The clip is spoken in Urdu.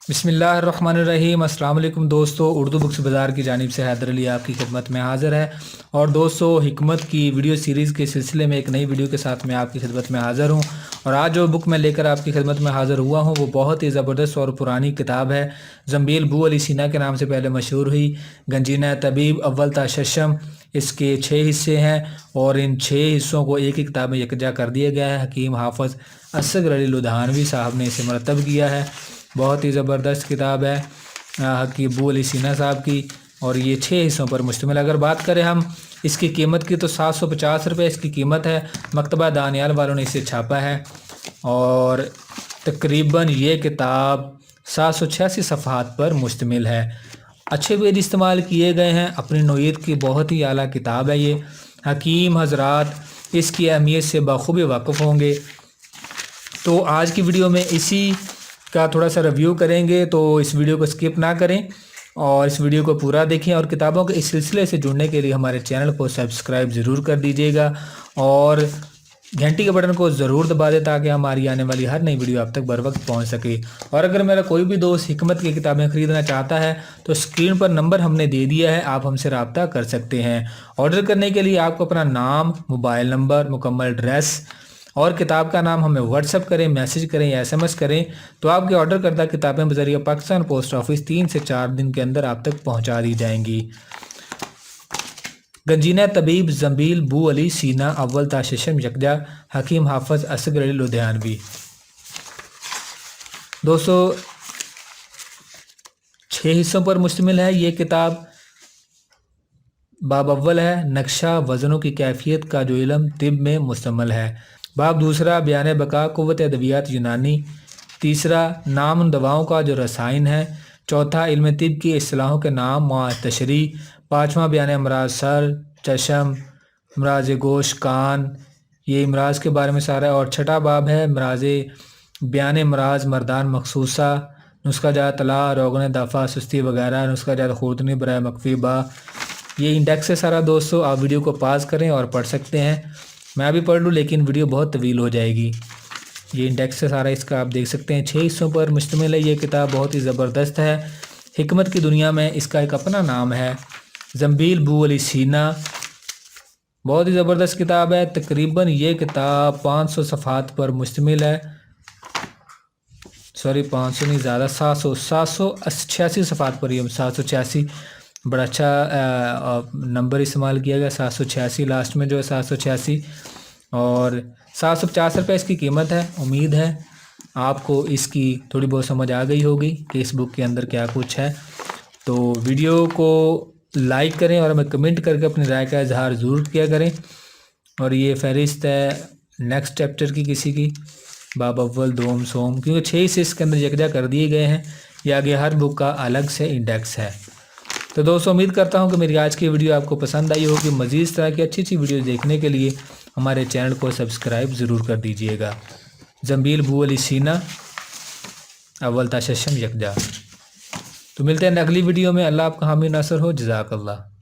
بسم اللہ الرحمن الرحیم۔ السلام علیکم دوستو، اردو بکس بازار کی جانب سے حیدر علی آپ کی خدمت میں حاضر ہے۔ اور دوستو، حکمت کی ویڈیو سیریز کے سلسلے میں ایک نئی ویڈیو کے ساتھ میں آپ کی خدمت میں حاضر ہوں۔ اور آج جو بک میں لے کر آپ کی خدمت میں حاضر ہوا ہوں وہ بہت ہی زبردست اور پرانی کتاب ہے۔ زنبیل بو علی سینا کے نام سے پہلے مشہور ہوئی۔ گنجینہ طبیب اول تا ششم، اس کے 6 حصے ہیں اور ان 6 حصوں کو ایک ہی کتاب میں یکجا کر دیا گیا ہے۔ حکیم حافظ اصغر علی لدھیانوی صاحب نے اسے مرتب کیا ہے۔ بہت ہی زبردست کتاب ہے حکیم بو علی سینا صاحب کی، اور یہ 6 حصوں پر مشتمل۔ اگر بات کریں ہم اس کی قیمت کی تو 750 روپے اس کی قیمت ہے۔ مکتبہ دانیال والوں نے اسے چھاپا ہے اور تقریباً یہ کتاب 786 صفحات پر مشتمل ہے۔ اچھے پیج استعمال کیے گئے ہیں، اپنی نوعیت کی بہت ہی اعلیٰ کتاب ہے یہ۔ حکیم حضرات اس کی اہمیت سے بخوبی واقف ہوں گے۔ تو آج کی ویڈیو میں اسی کا تھوڑا سا ریویو کریں گے، تو اس ویڈیو کو سکپ نہ کریں اور اس ویڈیو کو پورا دیکھیں، اور کتابوں کے اس سلسلے سے جڑنے کے لیے ہمارے چینل کو سبسکرائب ضرور کر دیجیے گا اور گھنٹی کے بٹن کو ضرور دبا دیں تاکہ ہماری آنے والی ہر نئی ویڈیو آپ تک بر وقت پہنچ سکے۔ اور اگر میرا کوئی بھی دوست حکمت کی کتابیں خریدنا چاہتا ہے تو اسکرین پر نمبر ہم نے دے دیا ہے، آپ ہم سے رابطہ کر سکتے ہیں۔ آرڈر کرنے کے لیے آپ کو اپنا نام، موبائل نمبر، مکمل ایڈریس اور کتاب کا نام ہمیں واٹس ایپ کریں، میسج کریں یا SMS کریں تو آپ کے آرڈر کردہ کتابیں بذریعہ پاکستان پوسٹ آفس 3 سے 4 دن کے اندر آپ تک پہنچا دی جائیں گی۔ گنجینہ طبیب زنبیل بو علی سینا اول تا ششم یکجا، حکیم حافظ اصغر علی لدھیانوی۔ دوستو، 6 حصوں پر مشتمل ہے یہ کتاب۔ باب اول ہے نقشہ وزنوں کی کیفیت کا جو علم طب میں مشتمل ہے۔ باب دوسرا بیان بقا قوت ادویات یونانی۔ تیسرا نام دواؤں کا جو رسائن ہے۔ چوتھا علم طب کی اصطلاحوں کے نام و تشریح۔ پانچواں بیان امراض سر، چشم، امراض گوشت، کان، یہ امراض کے بارے میں سارا ہے۔ اور چھٹا باب ہے بیان امراض مردان مخصوصہ، نسخہ جات طلاء، روغن دفع، سستی وغیرہ، نسخہ جات خوردنی برائے مکفی با۔ یہ انڈیکس ہے سارا دوستو، آپ ویڈیو کو پاز کریں اور پڑھ سکتے ہیں۔ میں بھی پڑھ لوں لیکن ویڈیو بہت طویل ہو جائے گی۔ یہ انڈیکس ہے سارا اس کا، آپ دیکھ سکتے ہیں۔ 6 حصوں پر مشتمل ہے یہ کتاب، بہت ہی زبردست ہے۔ حکمت کی دنیا میں اس کا ایک اپنا نام ہے، زنبیل بو علی سینا۔ بہت ہی زبردست کتاب ہے۔ تقریباً یہ کتاب 500 صفحات پر مشتمل ہے، 500 نہیں، زیادہ 786 صفحات پر، یہ 786 بڑا اچھا نمبر استعمال کیا گیا، 786 لاسٹ میں جو ہے 786، اور 750 روپے اس کی قیمت ہے۔ امید ہے آپ کو اس کی تھوڑی بہت سمجھ آ گئی ہوگی کہ اس بک کے اندر کیا کچھ ہے۔ تو ویڈیو کو لائک کریں اور ہمیں کمنٹ کر کے اپنی رائے کا اظہار ضرور کیا کریں۔ اور یہ فہرست ہے نیکسٹ چیپٹر کی کسی کی، باب اول، دوم، سوم، کیونکہ 6 حصے اس کے اندر یکجا کر دیے گئے ہیں۔ یہ آگے ہر بک کا الگ سے انڈیکس ہے۔ تو دوستو، امید کرتا ہوں کہ میری آج کی ویڈیو آپ کو پسند آئی ہوگی۔ مزید اس طرح کی اچھی ویڈیو دیکھنے کے لیے ہمارے چینل کو سبسکرائب ضرور کر دیجیے گا۔ زنبیل بو علی سینا اول تا ششم یکجا۔ تو ملتے ہیں اگلی ویڈیو میں۔ اللہ آپ کا حامی ناصر ہو۔ جزاک اللہ۔